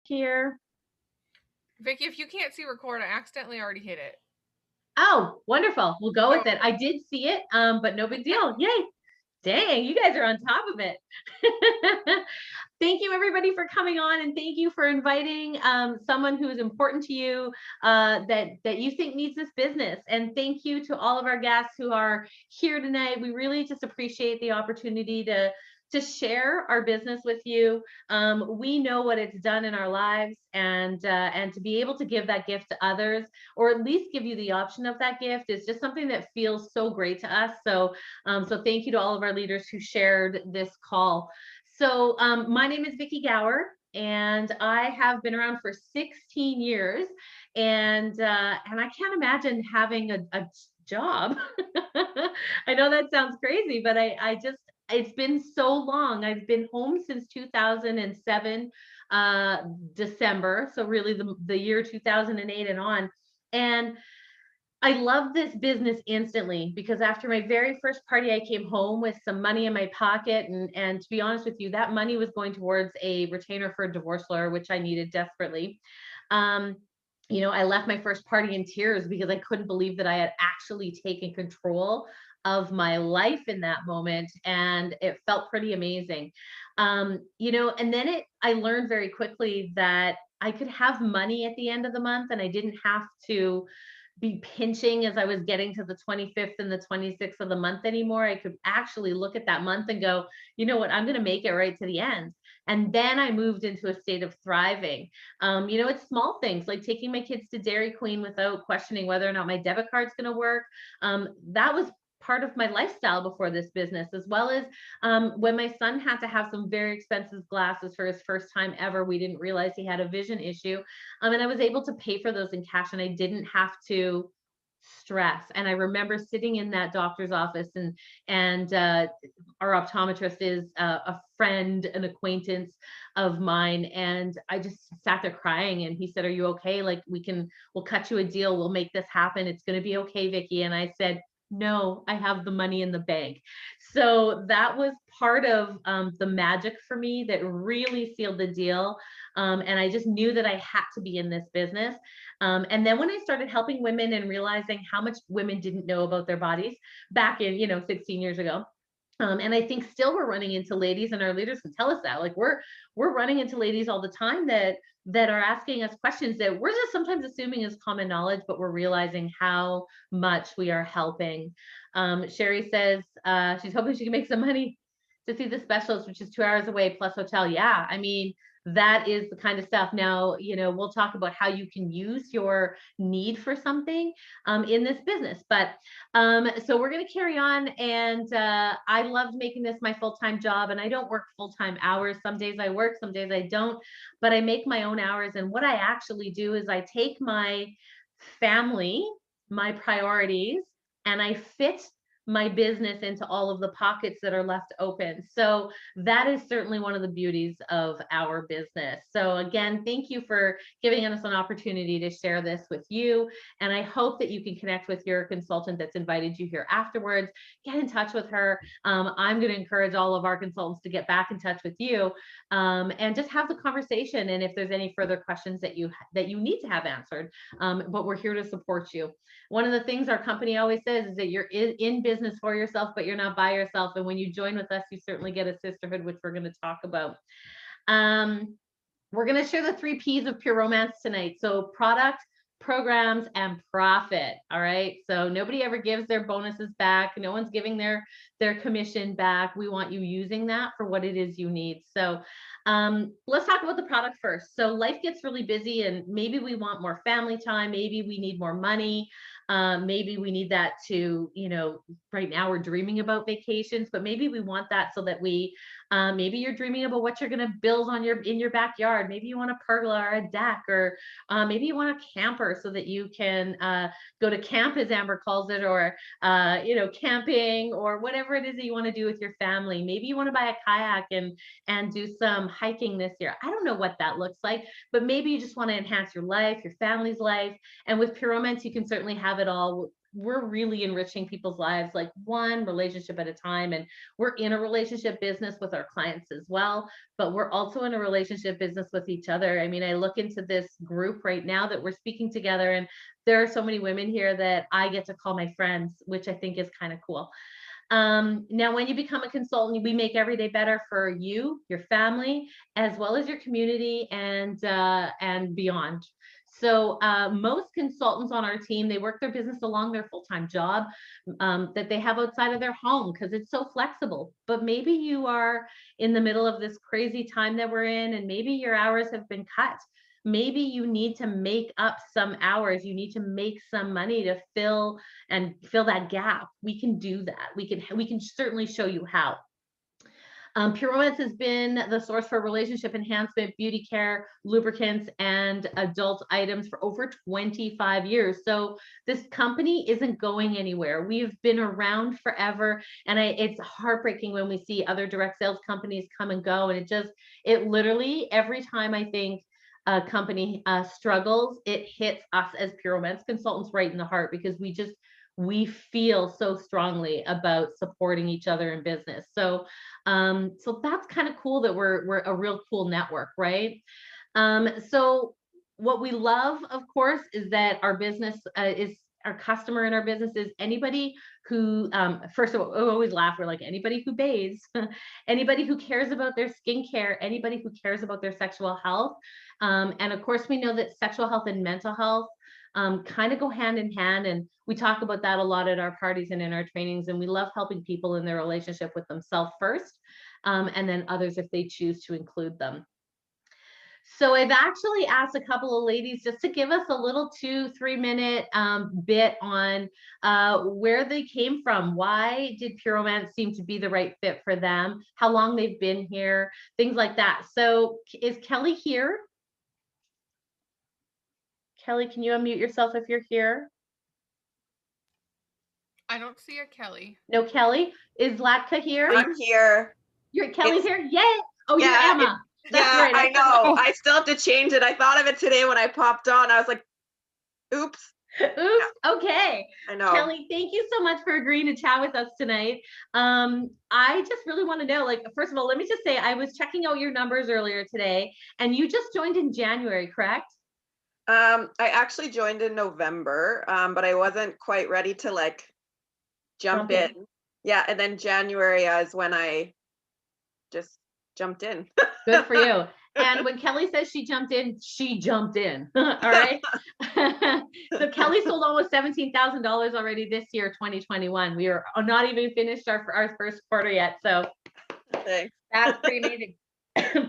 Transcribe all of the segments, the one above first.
here. Vicky, if you can't see record, I accidentally already hit it. Oh, wonderful. We'll go So with it. I did see it, but no big deal. Yay. Dang, you guys are on top of it. Thank you everybody for coming on, and thank you for inviting someone who is important to you, that you think needs this business. And thank you to all of our guests who are here tonight. We really just appreciate the opportunity to share our business with you. We know what it's done in our lives, and to be able to give that gift to others, or at least give you the option of that gift, is just something that feels so great to us. So thank you to all of our leaders who shared this call. So my name is Vicki Gower, and I have been around for 16 years, and I can't imagine having a job. I know that sounds crazy, but I just, it's been so long. I've been home since 2007 December, so really the year 2008 and on. And I love this business instantly, because after my very first party, I came home with some money in my pocket. And to be honest with you, that money was going towards a retainer for a divorce lawyer, which I needed desperately. Um, I left my first party in tears because I couldn't believe that I had actually taken control of my life in that moment. And it felt pretty amazing. And then I learned very quickly that I could have money at the end of the month, and I didn't have to be pinching as I was getting to the 25th and the 26th of the month anymore. I could actually look at that month and go, you know what, I'm going to make it right to the end. And then I moved into a state of thriving. It's small things like taking my kids to Dairy Queen without questioning whether or not my debit card's going to work. That was part of my lifestyle before this business, as well as when my son had to have some very expensive glasses for his first time ever. We didn't realize he had a vision issue. And I was able to pay for those in cash, and I didn't have to stress. And I remember sitting in that doctor's office, and our optometrist is a friend, an acquaintance of mine, and I just sat there crying. And he said, "Are you okay? Like, we'll cut you a deal. We'll make this happen. It's going to be okay, Vicky." And I said, "No, I have the money in the bank." So that was part of the magic for me that really sealed the deal. And I just knew that I had to be in this business. And then when I started helping women and realizing how much women didn't know about their bodies back in, 16 years ago, and I think still we're running into ladies, and our leaders can tell us that. Like, we're running into ladies all the time that are asking us questions that we're just sometimes assuming is common knowledge, but we're realizing how much we are helping. Sherry says she's hoping she can make some money to see the specialist, which is 2 hours away plus hotel. Yeah, I mean, that is the kind of stuff. Now, we'll talk about how you can use your need for something in this business. But so we're going to carry on. And I loved making this my full-time job. And I don't work full-time hours. Some days I work, some days I don't, but I make my own hours. And what I actually do is I take my family, my priorities, and I fit my business into all of the pockets that are left open. So that is certainly one of the beauties of our business. So again, thank you for giving us an opportunity to share this with you. And I hope that you can connect with your consultant that's invited you here afterwards. Get in touch with her. I'm going to encourage all of our consultants to get back in touch with you, and just have the conversation. And if there's any further questions that you need to have answered, but we're here to support you. One of the things our company always says is that you're in business for yourself, but you're not by yourself. And when you join with us, you certainly get a sisterhood, which we're going to talk about. We're going to share the 3 P's of Pure Romance tonight. So product, programs, and profit. All right. So nobody ever gives their bonuses back. No one's giving their commission back. We want you using that for what it is you need. So let's talk about the product first. So life gets really busy, and maybe we want more family time. Maybe we need more money. Maybe we need that to, right now we're dreaming about vacations, but maybe we want that so that maybe you're dreaming about what you're going to build in your backyard. Maybe you want a pergola or a deck, or maybe you want a camper so that you can go to camp, as Amber calls it, or camping, or whatever it is that you want to do with your family. Maybe you want to buy a kayak and do some hiking this year. I don't know what that looks like, but maybe you just want to enhance your life, your family's life. And with Pure Romance, you can certainly have it all. we're really enriching people's lives, like one relationship at a time. And we're in a relationship business with our clients as well, but we're also in a relationship business with each other. I mean, I look into this group right now that we're speaking together, and there are so many women here that I get to call my friends, which I think is kind of cool. Now, when you become a consultant, we make every day better for you, your family, as well as your community and beyond. So most consultants on our team, they work their business along their full-time job that they have outside of their home because it's so flexible. But maybe you are in the middle of this crazy time that we're in, and maybe your hours have been cut. Maybe you need to make up some hours. You need to make some money to fill that gap. We can do that. We can certainly show you how. Pure Romance has been the source for relationship enhancement, beauty care, lubricants, and adult items for over 25 years. So this company isn't going anywhere. We've been around forever, and it's heartbreaking when we see other direct sales companies come and go. And it literally, every time I think a company struggles, it hits us as Pure Romance consultants right in the heart, because we feel so strongly about supporting each other in business. So that's kind of cool that we're a real cool network, right? So what we love, of course, is that our business is our customer in our business is anybody who, first of all, we always laugh. We're like, anybody who bathes, anybody who cares about their skincare, anybody who cares about their sexual health. And of course, we know that sexual health and mental health kind of go hand in hand. And we talk about that a lot at our parties and in our trainings. And we love helping people in their relationship with themselves first, and then others if they choose to include them. So I've actually asked a couple of ladies just to give us a little 2-3 minute bit on where they came from. Why did Pure Romance seem to be the right fit for them? How long they've been here, things like that. So is Kelly here? Kelly, can you unmute yourself if you're here? I don't see a Kelly. No, Kelly. Is Latka here? I'm here. You're Kelly here? Yay! Oh, Yeah, you're Emma. That's Yeah, right. I know. I still have to change it. I thought of it today when I popped on. I was like, oops. Oops. Okay. I know. Kelly, thank you so much for agreeing to chat with us tonight. I just really want to know, like, first of all, let me just say I was checking out your numbers earlier today, and you just joined in January, correct? I actually joined in November, but I wasn't quite ready to like jump in. Yeah, and then January is when I just jumped in. Good for you. And when Kelly says she jumped in, she jumped in. All right. So Kelly sold almost $17,000 already this year, 2021. We are not even finished our first quarter yet. So Thanks. that's pretty amazing.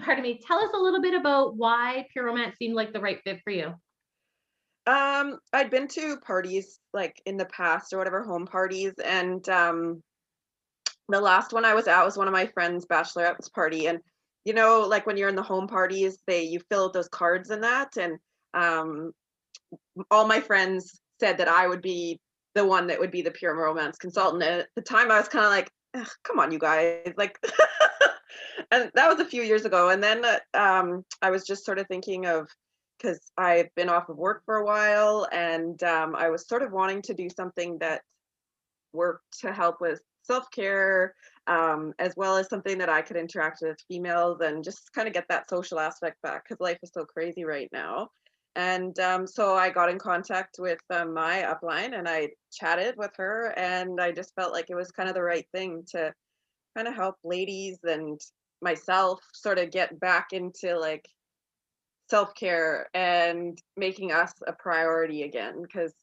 Pardon me. Tell us a little bit about why Pure Romance seemed like the right fit for you. I'd been to parties like in the past or whatever, home parties, and the last one I was at was one of my friends' bachelorette's party. And you know, like when you're in the home parties, you fill out those cards and that, and all my friends said that I would be the one that would be the Pure Romance consultant. And at the time I was kind of like, come on, you guys, like and that was a few years ago. And then I was just sort of thinking of, because I've been off of work for a while, and I was sort of wanting to do something that worked to help with self-care, as well as something that I could interact with females and just kind of get that social aspect back, because life is so crazy right now. And so I got in contact with my upline, and I chatted with her, and I just felt like it was kind of the right thing to kind of help ladies and myself sort of get back into like self-care and making us a priority again, because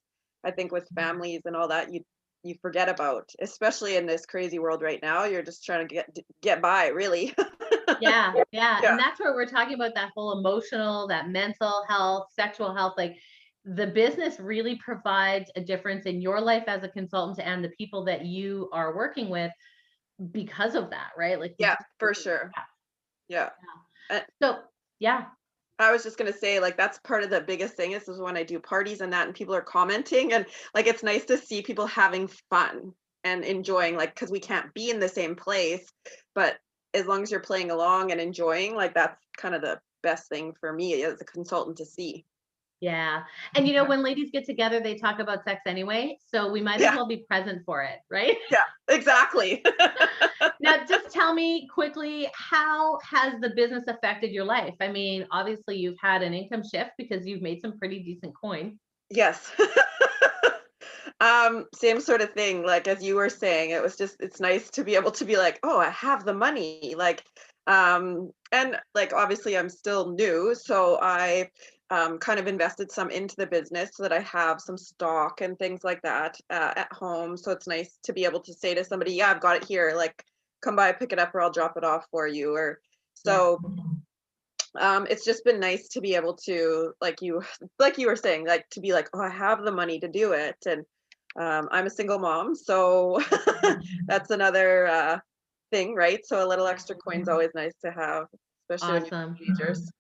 I think with families and all that, you forget about, especially in this crazy world right now. You're just trying to get by, really. Yeah. And that's where we're talking about that whole emotional, that mental health, sexual health. Like, the business really provides a difference in your life as a consultant and the people that you are working with because of that, right? Like, yeah, for sure. Yeah. So yeah, I was just going to say, like, that's part of the biggest thing is when I do parties and that, and people are commenting, and like, it's nice to see people having fun and enjoying, like, because we can't be in the same place, but as long as you're playing along and enjoying, like, that's kind of the best thing for me as a consultant to see. Yeah. And you know, when ladies get together, they talk about sex anyway. So we might as Yeah. well be present for it, right? Yeah, exactly. Now, just tell me quickly, how has the business affected your life? I mean, obviously you've had an income shift because you've made some pretty decent coin. Yes. Same sort of thing. Like as you were saying, it was just it's nice to be able to be like, oh, I have the money. Like, and like obviously I'm still new, so I kind of invested some into the business so that I have some stock and things like that at home. So it's nice to be able to say to somebody, yeah, I've got it here. Like, come by, pick it up, or I'll drop it off for you. Or Yeah. so it's just been nice to be able to like you were saying, like to be like, oh, I have the money to do it. And I'm a single mom, so that's another thing, right? So a little extra coin's always nice to have, especially when you're Awesome. teenagers.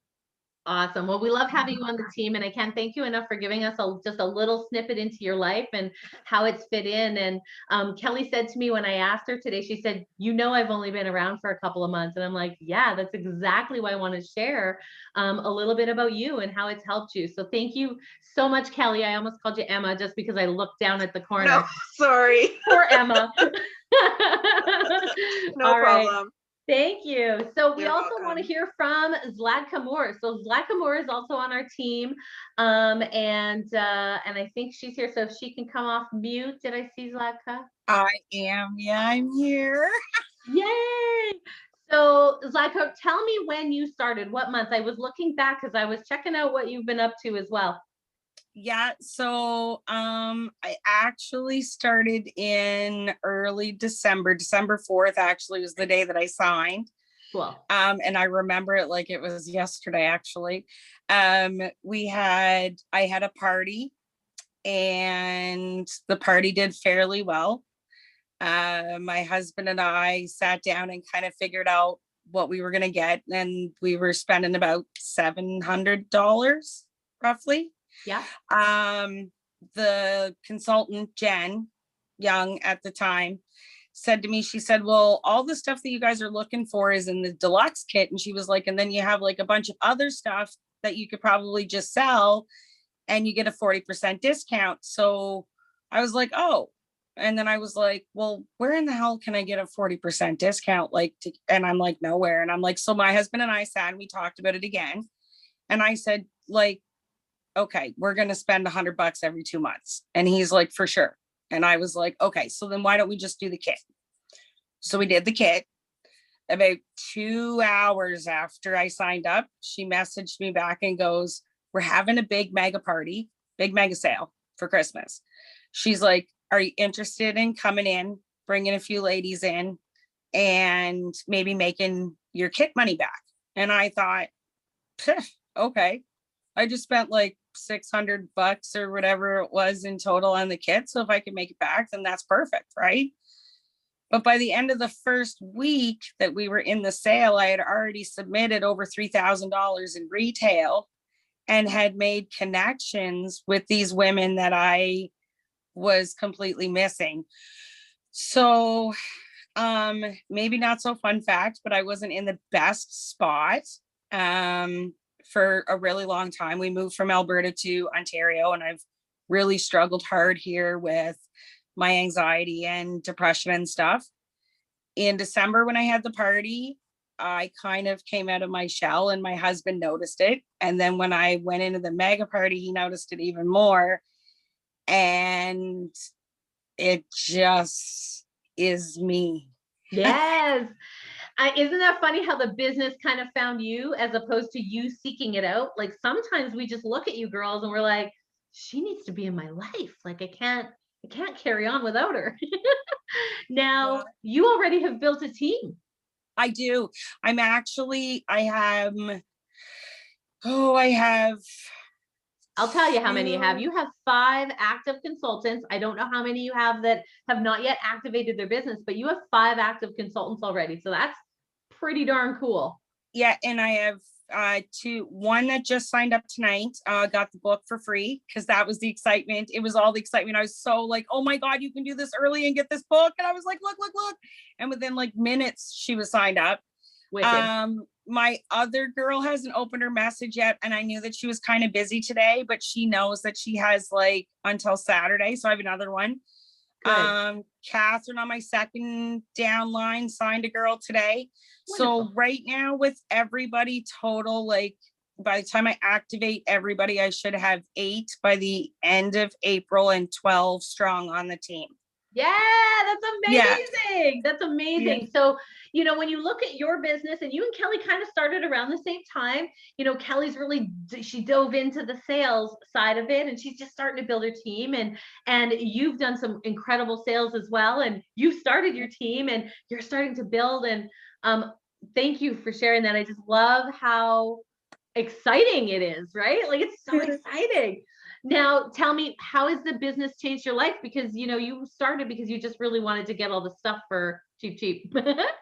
Awesome. Well, we love having you on the team, and I can't thank you enough for giving us just a little snippet into your life and how it's fit in. And Kelly said to me when I asked her today, she said, "You know, I've only been around for a couple of months," and I'm like, "Yeah, that's exactly why I want to share a little bit about you and how it's helped you." So thank you so much, Kelly. I almost called you Emma just because I looked down at the No, corner. sorry. Poor Emma. No All right. problem. Thank you. So we You're also want to welcome. hear from Zlatka Moore. So Zlatka Moore is also on our team, and I think she's here. So if she can come off mute, did I see Zlatka? I am. Yeah, I'm here. Yay! So Zlatka, tell me when you started. What month? I was looking back because I was checking out what you've been up to as well. Yeah, so I actually started in early December. December 4th actually was the day that I signed. Cool. And I remember it like it was yesterday actually. I had a party and the party did fairly well. My husband and I sat down and kind of figured out what we were going to get, and we were spending about $700 roughly. Yeah. The consultant, Jen Young at the time, said to me, she said, well, all the stuff that you guys are looking for is in the deluxe kit. And she was like, and then you have like a bunch of other stuff that you could probably just sell and you get a 40% discount. So I was like, oh, and then I was like, well, where in the hell can I get a 40% discount? And I'm like, nowhere. And I'm like, so my husband and I sat and we talked about it again. And I said, like, okay, we're going to spend $100 every 2 months. And he's like, for sure. And I was like, okay, so then why don't we just do the kit? So we did the kit. About 2 hours after I signed up, she messaged me back and goes, we're having a big mega party, big mega sale for Christmas. She's like, are you interested in coming in, bringing a few ladies in and maybe making your kit money back? And I thought, okay. I just spent like $600 or whatever it was in total on the kit. So if I can make it back, then that's perfect, right? But by the end of the first week that we were in the sale, I had already submitted over $3,000 in retail and had made connections with these women that I was completely missing. So maybe not so fun fact, but I wasn't in the best spot for a really long time. We moved from Alberta to Ontario, and I've really struggled hard here with my anxiety and depression and stuff. In December, when I had the party, I kind of came out of my shell and my husband noticed it. And then when I went into the mega party, he noticed it even more. And it just is me. Yes. Isn't that funny how the business kind of found you as opposed to you seeking it out? Like sometimes we just look at you girls and we're like, she needs to be in my life. Like I can't carry on without her. Now you already have built a team. I do. I have I'll tell you how many you have. two. You have 5 active consultants. I don't know how many you have that have not yet activated their business, but you have 5 active consultants already. So that's pretty darn cool. Yeah, and I have one that just signed up tonight, got the book for free because that was the excitement. It was all the excitement. I was so like, oh my God, you can do this early and get this book. And I was like, look. And within like minutes, she was signed up. Wicked. My other girl hasn't opened her message yet, and I knew that she was kind of busy today, but she knows that she has like until Saturday. So I have another one. Good. Catherine on my second down line signed a girl today. So Wonderful. right now with everybody total, like by the time I activate everybody, I should have 8 by the end of April and 12 strong on the team. Yeah, that's Yeah. amazing. That's amazing. So, when you look at your business, and you and Kelly kind of started around the same time, Kelly's really, she dove into the sales side of it, and she's just starting to build her team, and you've done some incredible sales as well, and you've started your team and you're starting to build, and thank you for sharing that. I just love how exciting it is, right? Like, it's so exciting. Now, tell me, how has the business changed your life? Because, you started because you just really wanted to get all the stuff for cheap,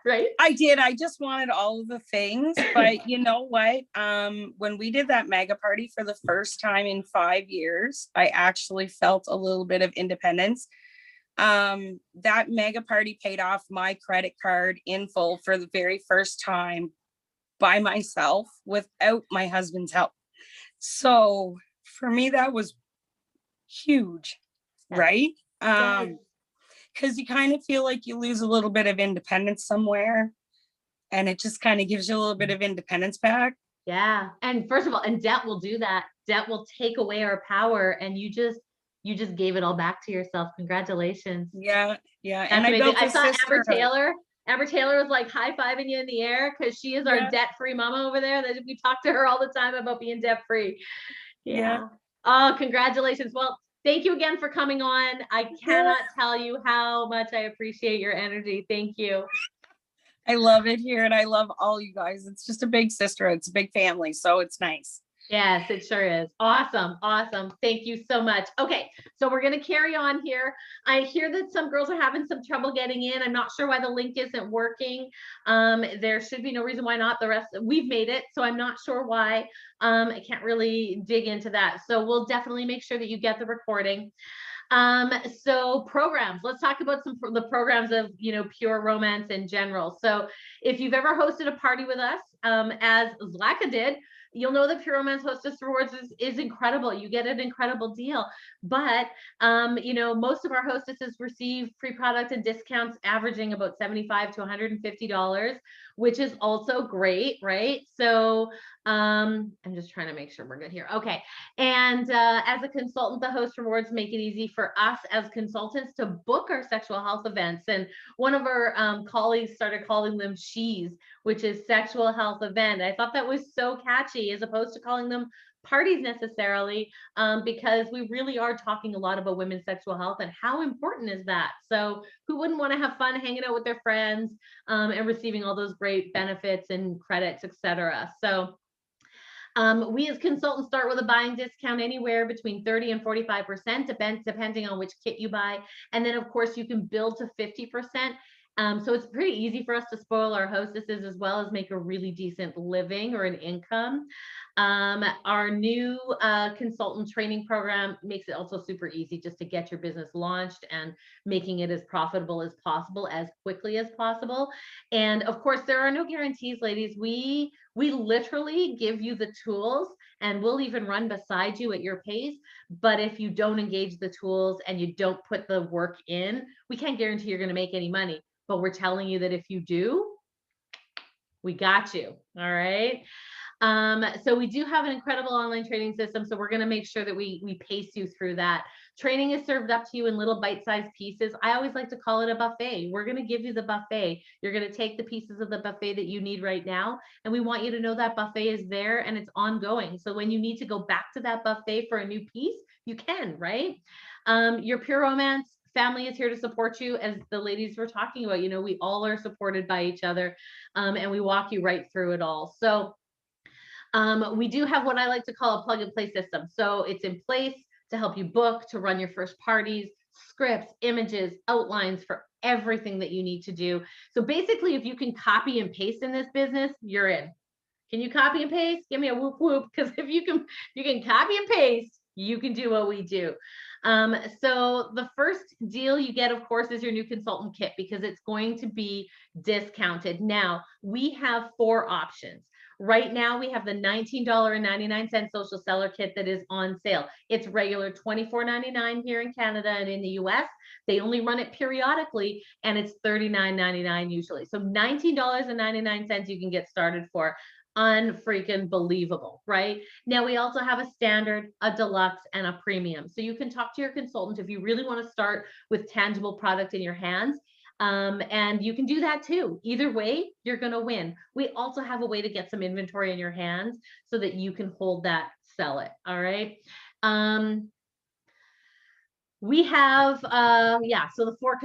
right? I did. I just wanted all of the things, but you know what? When we did that mega party for the first time in 5 years, I actually felt a little bit of independence. That mega party paid off my credit card in full for the very first time by myself without my husband's help. So for me, that was huge, right? Because you kind of feel like you lose a little bit of independence somewhere, and it just kind of gives you a little bit of independence back. Yeah. And first of all, and debt will do that. Debt will take away our power, and you just gave it all back to yourself. Congratulations. Yeah. That's And amazing. I built I a saw sisterhood. Amber Taylor was like high-fiving you in the air because she is our Yeah. debt-free mama over there. That we talk to her all the time about being debt-free. Yeah. Oh, congratulations. Well, thank you again for coming on. I cannot tell you how much I appreciate your energy. Thank you. I love it here, and I love all you guys. It's just a big sisterhood. It's a big family, so it's nice. Yes, it sure is. Awesome. Awesome. Thank you so much. Okay, so we're going to carry on here. I hear that some girls are having some trouble getting in. I'm not sure why the link isn't working. There should be no reason why not. The rest, we've made it, so I'm not sure why. I can't really dig into that. So we'll definitely make sure that you get the recording. So programs, let's talk about the programs of, Pure Romance in general. So if you've ever hosted a party with us, as Zlaka did, you'll know that Pure Romance Hostess Rewards is incredible. You get an incredible deal. But, most of our hostesses receive free product and discounts averaging about $75 to $150, which is also great, right? So I'm just trying to make sure we're good here. Okay. And as a consultant, the host rewards make it easy for us as consultants to book our sexual health events. And one of our colleagues started calling them SHE's, which is sexual health event. I thought that was so catchy, as opposed to calling them parties necessarily, because we really are talking a lot about women's sexual health and how important is that. So who wouldn't want to have fun hanging out with their friends and receiving all those great benefits and credits, etc. So we as consultants start with a buying discount anywhere between 30 and 45%, depending on which kit you buy. And then of course you can build to 50%. So it's pretty easy for us to spoil our hostesses as well as make a really decent living or an income. Our new consultant training program makes it also super easy just to get your business launched and making it as profitable as possible, as quickly as possible. And of course, there are no guarantees, ladies. We literally give you the tools, and we'll even run beside you at your pace. But if you don't engage the tools and you don't put the work in, we can't guarantee you're going to make any money. But we're telling you that if you do, we got you. All right. So we do have an incredible online training system. So we're going to make sure that we pace you through that. Training is served up to you in little bite-sized pieces. I always like to call it a buffet. We're going to give you the buffet. You're going to take the pieces of the buffet that you need right now. And we want you to know that buffet is there and it's ongoing. So when you need to go back to that buffet for a new piece, you can, right? Your Pure Romance family is here to support you, as the ladies were talking about. We all are supported by each other, and we walk you right through it all. So we do have what I like to call a plug and play system. So it's in place to help you book, to run your first parties, scripts, images, outlines for everything that you need to do. So basically, if you can copy and paste in this business, you're in. Can you copy and paste? Give me a whoop whoop, because if you can copy and paste, you can do what we do. So the first deal you get, of course, is your new consultant kit, because it's going to be discounted. Now, we have 4 options. Right now, we have the $19.99 social seller kit that is on sale. It's regular $24.99 here in Canada, and in the US, they only run it periodically, and it's $39.99 usually. So $19.99 you can get started for. Unfreaking believable, right? Now, we also have a standard, a deluxe, and a premium. So you can talk to your consultant if you really want to start with tangible product in your hands. And you can do that too. Either way, you're going to win. We also have a way to get some inventory in your hands so that you can hold that, sell it. All right. We have, so the four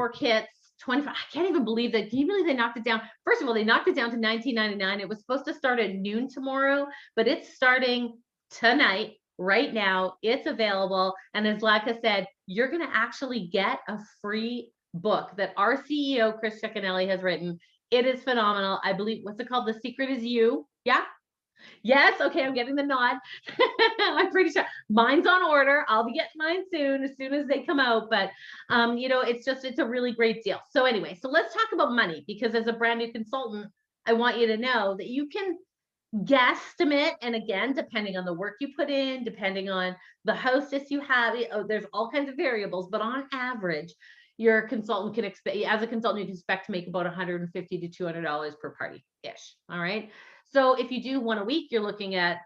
kits, 25. I can't even believe that. Can you believe they knocked it down? First of all, they knocked it down to $19.99. It was supposed to start at noon tomorrow, but it's starting tonight. Right now, it's available. And as Laka said, you're going to actually get a free book that our CEO, Chris Ciccanelli, has written. It is phenomenal. I believe, what's it called? The Secret is You. Yeah. Yes. Okay. I'm getting the nod. I'm pretty sure mine's on order. I'll be getting mine soon as they come out. But, it's a really great deal. So anyway, so let's talk about money, because as a brand new consultant, I want you to know that you can guesstimate. And again, depending on the work you put in, depending on the hostess you have, there's all kinds of variables, but on average, your consultant can expect, as a consultant, you can expect to make about $150 to $200 per party ish. All right. So if you do one a week, you're looking at,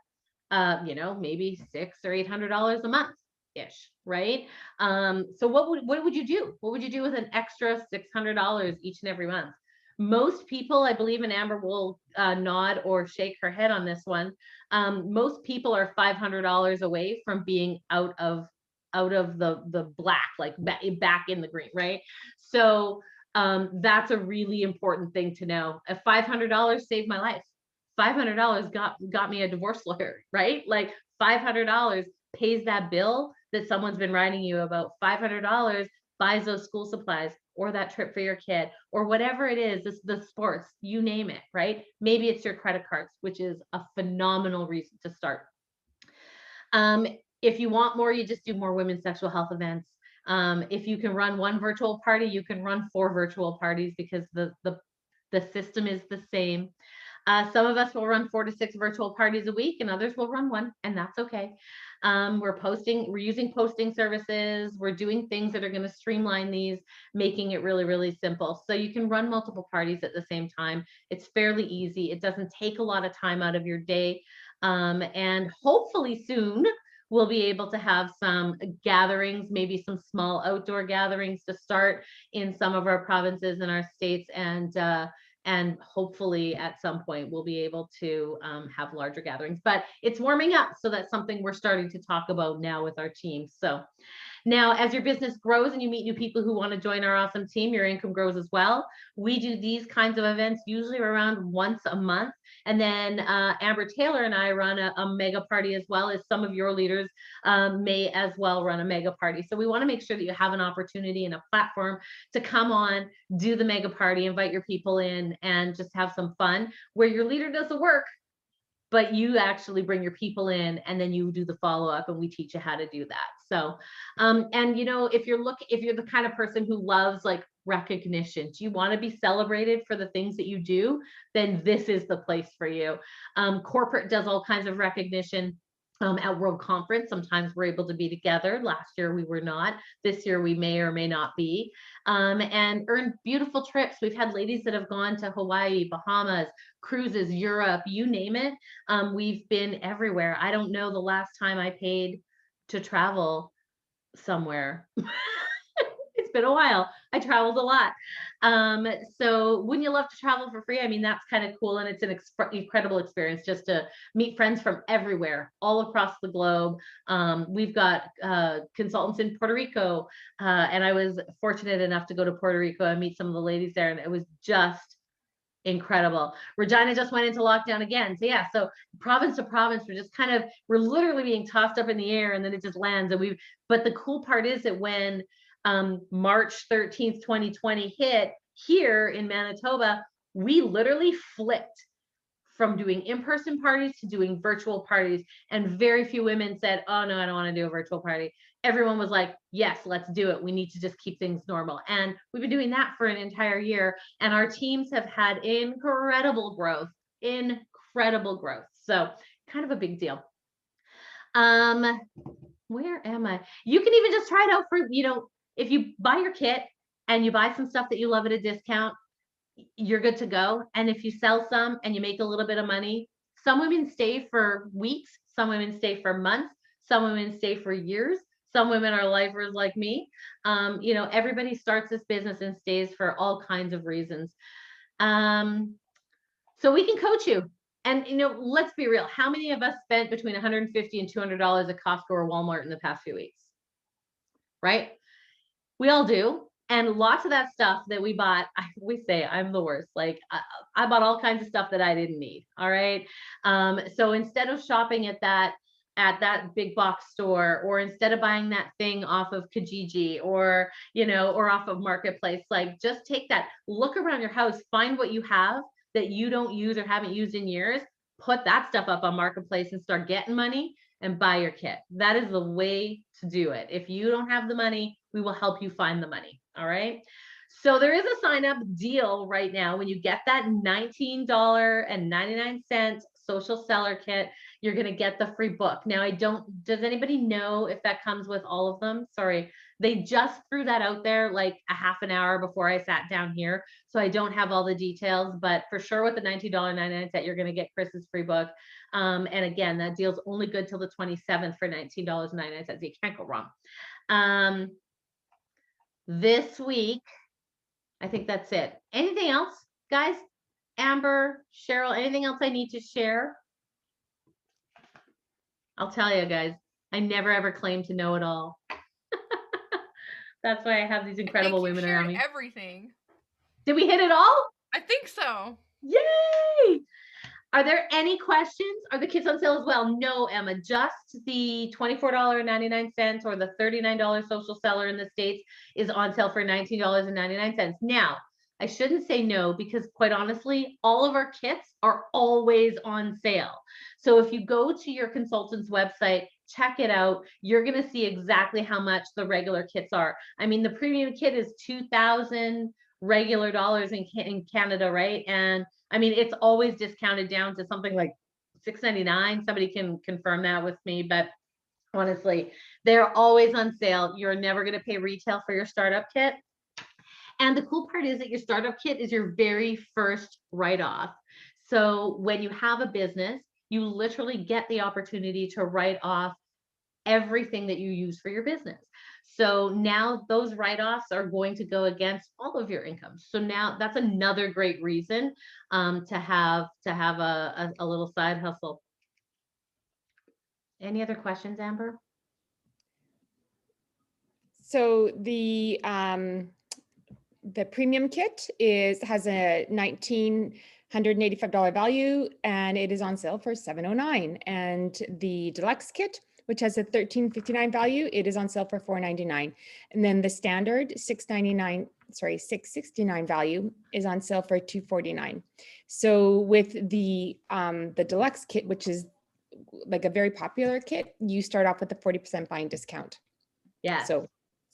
maybe $600 or $800 a month ish, right? So what would you do? What would you do with an extra $600 each and every month? Most people, I believe, and Amber will nod or shake her head on this one. Most people are $500 away from being out of the black, like back in the green, right? So that's a really important thing to know. If $500 saved my life, $500 got me a divorce lawyer, right? Like $500 pays that bill that someone's been writing you about. $500 buys those school supplies or that trip for your kid or whatever it is, the sports, you name it, right? Maybe it's your credit cards, which is a phenomenal reason to start. If you want more, you just do more women's sexual health events. If you can run one virtual party, you can run 4 virtual parties, because the system is the same. Some of us will run 4 to 6 virtual parties a week, and others will run 1, and that's okay. We're using posting services. We're doing things that are going to streamline these, making it really, really simple. So you can run multiple parties at the same time. It's fairly easy. It doesn't take a lot of time out of your day. And hopefully soon we'll be able to have some gatherings, maybe some small outdoor gatherings to start in some of our provinces and our states. And hopefully at some point we'll be able to have larger gatherings, but it's warming up. So that's something we're starting to talk about now with our team. So now, as your business grows and you meet new people who want to join our awesome team, your income grows as well. We do these kinds of events usually around once a month. And then Amber Taylor and I run a mega party, as well as some of your leaders may as well run a mega party. So we want to make sure that you have an opportunity and a platform to come on, do the mega party, invite your people in, and just have some fun, where your leader does the work, but you actually bring your people in, and then you do the follow-up, and we teach you how to do that. So, and if you're the kind of person who loves like recognition, do you want to be celebrated for the things that you do? Then this is the place for you. Corporate does all kinds of recognition. At World Conference, sometimes we're able to be together. Last year we were not. This year we may or may not be. And earn beautiful trips. We've had ladies that have gone to Hawaii, Bahamas, cruises, Europe, you name it. We've been everywhere. I don't know the last time I paid to travel somewhere. It's been a while. I traveled a lot. So wouldn't you love to travel for free? I mean, that's kind of cool. And it's an incredible experience just to meet friends from everywhere, all across the globe. We've got consultants in Puerto Rico. And I was fortunate enough to go to Puerto Rico and meet some of the ladies there. And it was just incredible. Regina just went into lockdown again. So yeah, so province to province, we're literally being tossed up in the air, and then it just lands. But the cool part is that when March 13th, 2020 hit here in Manitoba, we literally flipped from doing in-person parties to doing virtual parties. And very few women said, oh no, I don't want to do a virtual party. Everyone was like, yes, let's do it. We need to just keep things normal. And we've been doing that for an entire year. And our teams have had incredible growth. So kind of a big deal. Where am I? You can even just try it out for, if you buy your kit and you buy some stuff that you love at a discount, you're good to go. And if you sell some and you make a little bit of money, some women stay for weeks, some women stay for months, some women stay for years. Some women are lifers like me. Everybody starts this business and stays for all kinds of reasons. So we can coach you. And, let's be real. How many of us spent between $150 and $200 at Costco or Walmart in the past few weeks? Right? We all do. And lots of that stuff that we bought, we say I'm the worst. Like I bought all kinds of stuff that I didn't need. All right. So instead of shopping at that big box store, or instead of buying that thing off of Kijiji or off of Marketplace, like just take that, look around your house, find what you have that you don't use or haven't used in years, put that stuff up on Marketplace and start getting money and buy your kit. That is the way to do it. If you don't have the money, we will help you find the money. All right. So there is a sign up deal right now. When you get that $19.99 social seller kit, you're going to get the free book. Now, does anybody know if that comes with all of them? Sorry. They just threw that out there like a half an hour before I sat down here. So I don't have all the details, but for sure with the $19.99 set, you're going to get Chris's free book. And again, that deal's only good till the 27th for $19.99. So you can't go wrong. This week, I think that's it. Anything else, guys? Amber, Cheryl, anything else I need to share? I'll tell you guys, I never ever claim to know it all. That's why I have these incredible women around me. Everything. Did we hit it all? I think so. Yay! Are there any questions? Are the kits on sale as well? No, Emma, just the $24.99 or the $39 social seller in the States is on sale for $19.99. Now, I shouldn't say no, because quite honestly, all of our kits are always on sale. So if you go to your consultant's website, check it out, you're going to see exactly how much the regular kits are. I mean, the premium kit is $2,000 regular dollars in Canada, right? And I mean, it's always discounted down to something like $6.99. Somebody can confirm that with me, but honestly, they're always on sale. You're never going to pay retail for your startup kit. And the cool part is that your startup kit is your very first write-off. So when you have a business, you literally get the opportunity to write off everything that you use for your business. So now those write-offs are going to go against all of your income. So now that's another great reason to have a little side hustle. Any other questions, Amber? So the premium kit has a $1,985 value, and it is on sale for $709. And the deluxe kit, which has a $1,359 value, it is on sale for $499. And then the standard $669 value is on sale for $249. So with the deluxe kit, which is like a very popular kit, you start off with a 40% buying discount. Yeah. So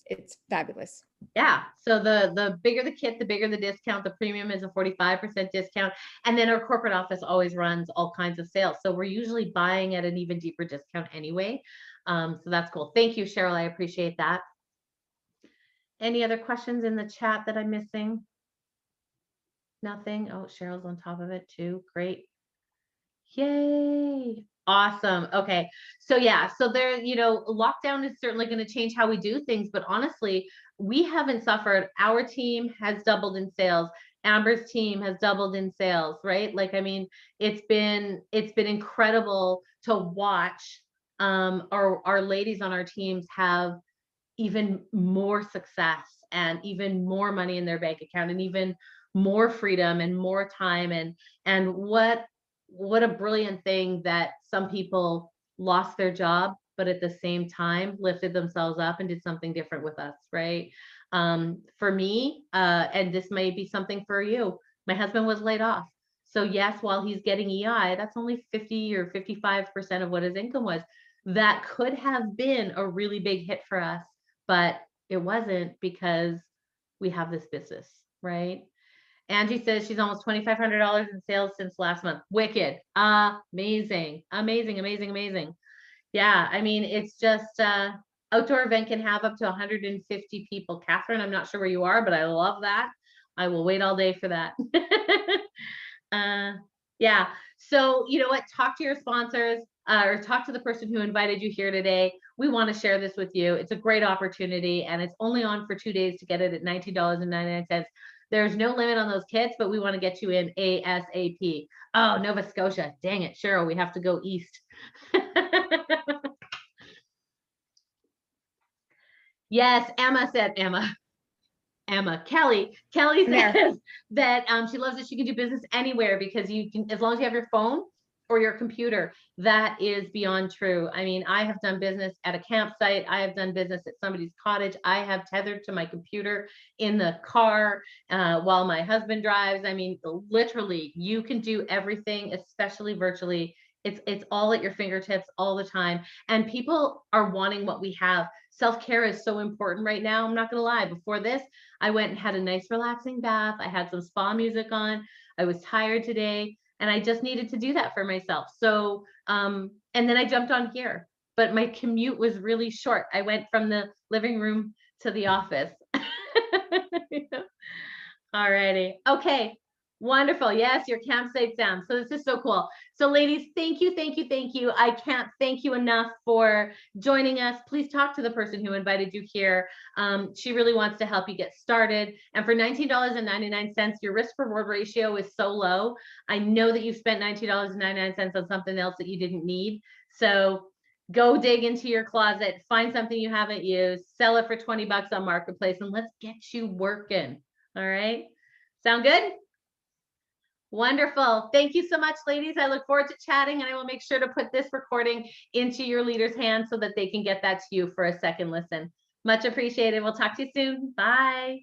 it's fabulous. Yeah. So the bigger the kit, the bigger the discount. The premium is a 45% discount. And then our corporate office always runs all kinds of sales. So we're usually buying at an even deeper discount anyway. So that's cool. Thank you, Cheryl. I appreciate that. Any other questions in the chat that I'm missing? Nothing. Oh, Cheryl's on top of it too. Great. Yay. Awesome. Okay. So yeah, so there, lockdown is certainly going to change how we do things, but honestly, we haven't suffered. Our team has doubled in sales. Amber's team has doubled in sales, right? Like, I mean, it's been incredible to watch our ladies on our teams have even more success and even more money in their bank account and even more freedom and more time. And what a brilliant thing that some people lost their job, but at the same time lifted themselves up and did something different with us, right? For me, and this may be something for you, my husband was laid off. So yes, while he's getting EI, that's only 50 or 55% of what his income was. That could have been a really big hit for us, but it wasn't because we have this business, right? Angie says she's almost $2,500 in sales since last month. Wicked. Amazing. Amazing, amazing, amazing. Yeah, I mean, it's just outdoor event can have up to 150 people. Catherine, I'm not sure where you are, but I love that. I will wait all day for that. Yeah. So you know what? Talk to your sponsors or talk to the person who invited you here today. We want to share this with you. It's a great opportunity, and it's only on for 2 days to get it at $19.99. There's no limit on those kits, but we want to get you in ASAP. Oh, Nova Scotia. Dang it, Cheryl, we have to go east. Yes, Emma said, Kelly There. says that she loves that she can do business anywhere because you can, as long as you have your phone or your computer. That is beyond true. I mean, I have done business at a campsite. I have done business at somebody's cottage. I have tethered to my computer in the car while my husband drives. I mean, literally, you can do everything, especially virtually. It's all at your fingertips all the time. And people are wanting what we have. Self-care is so important right now. I'm not going to lie. Before this, I went and had a nice relaxing bath. I had some spa music on. I was tired today and I just needed to do that for myself. So, and then I jumped on here, but my commute was really short. I went from the living room to the office. All righty. Okay. Wonderful. Yes, your campsite sound. So this is so cool. So ladies, thank you, thank you, thank you. I can't thank you enough for joining us. Please talk to the person who invited you here. She really wants to help you get started. And for $19.99, your risk reward ratio is so low. I know that you've spent $19.99 on something else that you didn't need. So go dig into your closet, find something you haven't used, sell it for 20 bucks on Marketplace, and let's get you working. All right. Sound good? Wonderful. Thank you so much, ladies. I look forward to chatting, and I will make sure to put this recording into your leader's hands so that they can get that to you for a second listen. Much appreciated. We'll talk to you soon. Bye.